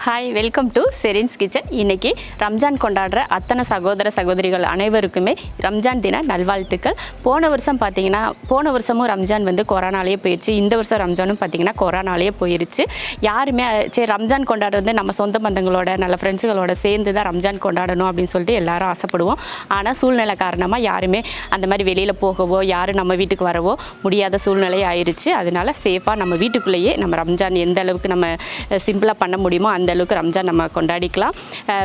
Hi, welcome to Sherin's kitchen. இன்றைக்கி ரம்ஜான் கொண்டாடுற அத்தனை சகோதர சகோதரிகள் அனைவருக்குமே ரம்ஜான் தின நல்வாழ்த்துக்கள். போன வருஷமும் ரம்ஜான் வந்து கொரோனாலேயே போயிடுச்சு. இந்த வருஷம் ரம்ஜானும் பார்த்திங்கன்னா கொரோனாலேயே போயிடுச்சு. யாருமே சரி ரம்ஜான் கொண்டாடுறது நம்ம சொந்த பந்தங்களோட நல்ல ஃப்ரெண்ட்ஸுகளோட சேர்ந்து தான் ரம்ஜான் கொண்டாடணும் அப்படின்னு சொல்லிட்டு எல்லாரும் ஆசைப்படுவோம். ஆனால் சூழ்நிலை காரணமாக யாருமே அந்த மாதிரி வெளியில் போகவோ யாரும் நம்ம வீட்டுக்கு வரவோ முடியாத சூழ்நிலை ஆயிடுச்சு. அதனால சேஃபாக நம்ம வீட்டுக்குள்ளேயே நம்ம ரம்ஜான் எந்த அளவுக்கு நம்ம சிம்பிளாக பண்ண முடியுமோ அந்த அளவுக்கு ரம்ஜான் நம்ம கொண்டாடிக்கலாம்.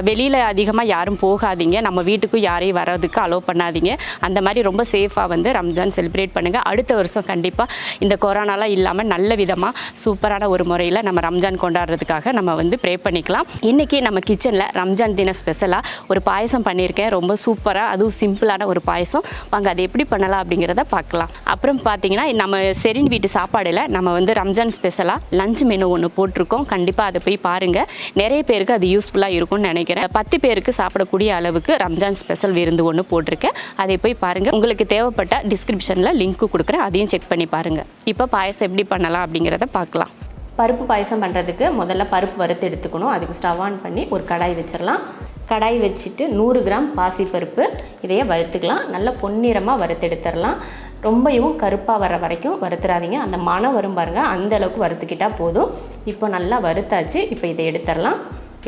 வெளியில் அதிகமாக யாரும் போகாதீங்க, நம்ம வீட்டுக்கும் யாரையும் வர்றதுக்கு அலோவ் பண்ணாதீங்க. அந்த மாதிரி ரொம்ப சேஃபாக வந்து ரம்ஜான் செலிப்ரேட் பண்ணுங்கள். அடுத்த வருஷம் கண்டிப்பாக இந்த கொரோனாலாம் இல்லாமல் நல்ல விதமாக சூப்பரான ஒரு முறையில் நம்ம ரம்ஜான் கொண்டாடுறதுக்காக நம்ம வந்து ப்ரே பண்ணிக்கலாம். இன்றைக்கி நம்ம கிச்சனில் ரம்ஜான் தின ஸ்பெஷலாக ஒரு பாயசம் பண்ணியிருக்கேன். ரொம்ப சூப்பராக, அதுவும் சிம்பிளான ஒரு பாயசம். வாங்க அதை எப்படி பண்ணலாம் அப்படிங்கிறத பார்க்கலாம். அப்புறம் பார்த்தீங்கன்னா நம்ம ஷெரின் வீட்டு சாப்பாடில் நம்ம வந்து ரம்ஜான் ஸ்பெஷலாக லஞ்ச் மெனு ஒன்று போட்டிருக்கோம். கண்டிப்பாக அதை போய் பாருங்கள். நிறைய பேருக்கு அது யூஸ்ஃபுல்லாக இருக்கும்னு நினைக்கிறேன். 10 பேருக்கு சாப்பிடக்கூடிய அளவுக்கு ரம்ஜான் ஸ்பெஷல் விருந்து ஒன்று போட்டிருக்கேன். அதை போய் பாருங்கள். உங்களுக்கு தேவைப்பட்ட டிஸ்கிரிப்ஷனில் லிங்க்கு கொடுக்குறேன், அதையும் செக் பண்ணி பாருங்கள். இப்போ பாயசம் எப்படி பண்ணலாம் அப்படிங்கிறத பார்க்கலாம். பருப்பு பாயசம் பண்ணுறதுக்கு முதல்ல பருப்பு வறுத்து எடுத்துக்கணும். அதுக்கு ஸ்டவ் ஆன் பண்ணி ஒரு கடாய் வச்சிடலாம். கடாய் வச்சுட்டு 100 கிராம் பாசி பருப்பு இதையே வறுத்துக்கலாம். நல்லா பொன்னிறமாக வறுத்து எடுத்துடலாம். ரொம்பவும் கருப்பாக வர வரைக்கும் வறுத்துறாதீங்க. அந்த மணம் வரும் பாருங்கள், அந்த அளவுக்கு வறுத்துக்கிட்டால் போதும். இப்போ நல்லா வறுத்தாச்சு. இப்போ இதை எடுத்துடலாம்.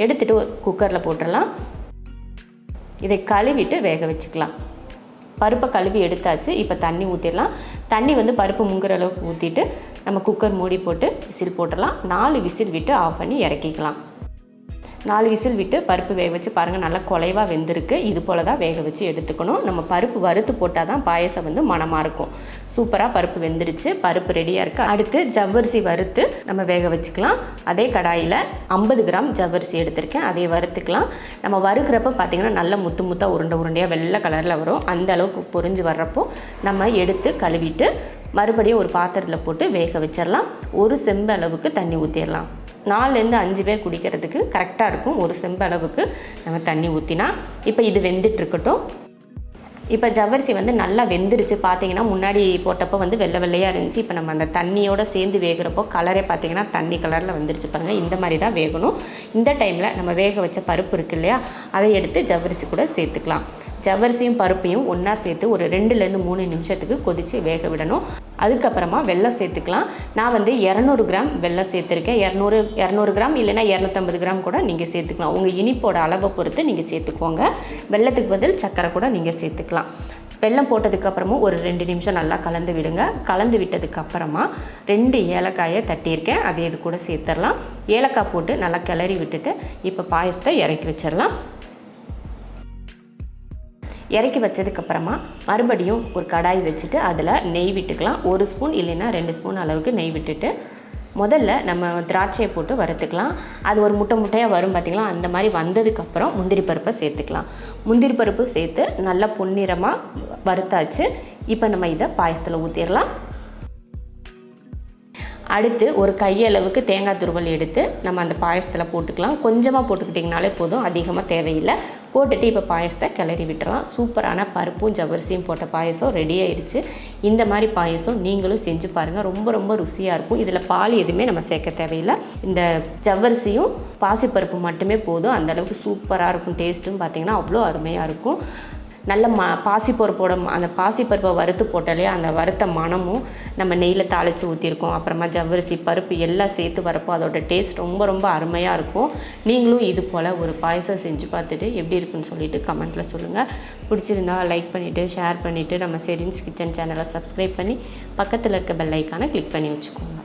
எடுத்துகிட்டு குக்கரில் போட்டுடலாம். இதை கழுவிட்டு வேக வச்சுக்கலாம். பருப்பை கழுவி எடுத்தாச்சு. இப்போ தண்ணி ஊற்றிடலாம். தண்ணி வந்து பருப்பு முங்குற அளவுக்கு ஊற்றிட்டு நம்ம குக்கர் மூடி போட்டு விசில் போட்டுடலாம். 4 விசில் விட்டு ஆஃப் பண்ணி இறக்கிக்கலாம். 4 விசில் விட்டு பருப்பு வேக வச்சு பாருங்கள், நல்லா குலைவாக வெந்திருக்கு. இது போல் தான் வேக வச்சு எடுத்துக்கணும். நம்ம பருப்பு வறுத்து போட்டால் தான் பாயசம் வந்து மணமாக இருக்கும். சூப்பராக பருப்பு வெந்துருச்சு. பருப்பு ரெடியாக இருக்குது. அடுத்து ஜவ்வரிசி வறுத்து நம்ம வேக வச்சுக்கலாம். அதே கடாயில் 50 கிராம் ஜவ்வரிசி எடுத்திருக்கேன். அதை வறுத்துக்கலாம். நம்ம வறுக்கிறப்ப பார்த்திங்கன்னா நல்ல முத்து முத்தாக உருண்டையாக வெள்ளை கலரில் வரும். அந்த அளவுக்கு பொரிஞ்சு வர்றப்போ நம்ம எடுத்து கழுவிட்டு மறுபடியும் ஒரு பாத்திரத்தில் போட்டு வேக வச்சிடலாம். ஒரு செம்பு அளவுக்கு தண்ணி ஊற்றிடலாம். 4லேருந்து 5 பேர் குடிக்கிறதுக்கு கரெக்டாக இருக்கும். ஒரு செம்பு அளவுக்கு நம்ம தண்ணி ஊற்றினா. இப்போ இது வெந்துட்டுருக்கட்டும். இப்போ ஜவ்வரிசி வந்து நல்லா வெந்துருச்சு. பார்த்தீங்கன்னா முன்னாடி போட்டப்போ வந்து வெள்ளை வெள்ளையாக இருந்துச்சு. இப்போ நம்ம அந்த தண்ணியோடு சேர்ந்து வேகிறப்போ கலரே பார்த்திங்கன்னா தண்ணி கலரில் வந்துருச்சு பாருங்கள். இந்த மாதிரி தான் வேகணும். இந்த டைமில் நம்ம வேக வச்ச பருப்பு இருக்குது இல்லையா, அதை எடுத்து ஜவ்வரிசி கூட சேர்த்துக்கலாம். ஜவ்வரிசியும் பருப்பையும் ஒன்றா சேர்த்து ஒரு 2லேருந்து 3 நிமிஷத்துக்கு கொதித்து வேக விடணும். அதுக்கப்புறமா வெல்லம் சேர்த்துக்கலாம். நான் வந்து 200 கிராம் வெல்லம் சேர்த்துருக்கேன். 200 கிராம் இல்லைன்னா 250 கிராம் கூட நீங்கள் சேர்த்துக்கலாம். உங்கள் இனிப்போட அளவை பொறுத்து நீங்கள் சேர்த்துக்கோங்க. வெல்லத்துக்கு பதில் சர்க்கரை கூட நீங்கள் சேர்த்துக்கலாம். வெல்லம் போட்டதுக்கப்புறமும் ஒரு 2 நிமிஷம் நல்லா கலந்து விடுங்க. கலந்து விட்டதுக்கப்புறமா 2 ஏலக்காயை தட்டியிருக்கேன், அதை இது கூட சேர்த்துடலாம். ஏலக்காய் போட்டு நல்லா கிளறி விட்டுட்டு இப்போ பாயசத்தை இறக்கி வச்சிடலாம். இறக்கி வச்சதுக்கப்புறமா மறுபடியும் ஒரு கடாய் வச்சுட்டு அதில் நெய் விட்டுக்கலாம். 1 ஸ்பூன் இல்லைன்னா 2 ஸ்பூன் அளவுக்கு நெய் விட்டுட்டு முதல்ல நம்ம திராட்சையை போட்டு வறுத்துக்கலாம். அது ஒரு முட்டையாக வரும் பார்த்திங்களா, அந்த மாதிரி வந்ததுக்கப்புறம் முந்திரி பருப்பை சேர்த்துக்கலாம். முந்திரி பருப்பு சேர்த்து நல்லா பொன்னிறமாக வறுத்தாச்சு. இப்போ நம்ம இதை பாயசத்தில் ஊற்றிடலாம். அடுத்து ஒரு கையளவுக்கு தேங்காய் துருவல் எடுத்து நம்ம அந்த பாயசத்தில் போட்டுக்கலாம். கொஞ்சமாக போட்டுக்கிட்டிங்கனாலே போதும், அதிகமாக தேவையில்லை. போட்டுட்டு இப்போ பாயசத்தை கிளறி விட்டுறலாம். சூப்பரான பருப்பும் ஜவ்வரிசியும் போட்ட பாயசம் ரெடி ஆயிடுச்சு. இந்த மாதிரி பாயசம் நீங்களும் செஞ்சு பாருங்கள். ரொம்ப ரொம்ப ருசியாக இருக்கும். இதில் பால் எதுவுமே நம்ம சேர்க்க தேவையில்லை. இந்த ஜவ்வரிசியும் பாசிப்பருப்பு மட்டுமே போதும். அந்தளவுக்கு சூப்பராக இருக்கும். டேஸ்ட்டும் பார்த்திங்கன்னா அவ்வளோ அருமையாக இருக்கும். நல்ல பாசிப்பருப்போட அந்த பாசிப்பருப்பை வறுத்து போட்டாலே அந்த வறுத்த மணமும் நம்ம நெய்யில் தாளித்து ஊற்றிருக்கோம். அப்புறமா ஜவ்வரிசி பருப்பு எல்லாம் சேர்த்து வரப்போ அதோட டேஸ்ட் ரொம்ப ரொம்ப அருமையாக இருக்கும். நீங்களும் இது போல் ஒரு பாயசம் செஞ்சு பார்த்துட்டு எப்படி இருக்குன்னு சொல்லிவிட்டு கமெண்ட்டில் சொல்லுங்கள். பிடிச்சிருந்தா லைக் பண்ணிவிட்டு ஷேர் பண்ணிவிட்டு நம்ம ஷெரின்ஸ் கிச்சன் சேனலை சப்ஸ்கிரைப் பண்ணி பக்கத்தில் இருக்க பெல் ஐக்கானை கிளிக் பண்ணி வச்சுக்கோங்க.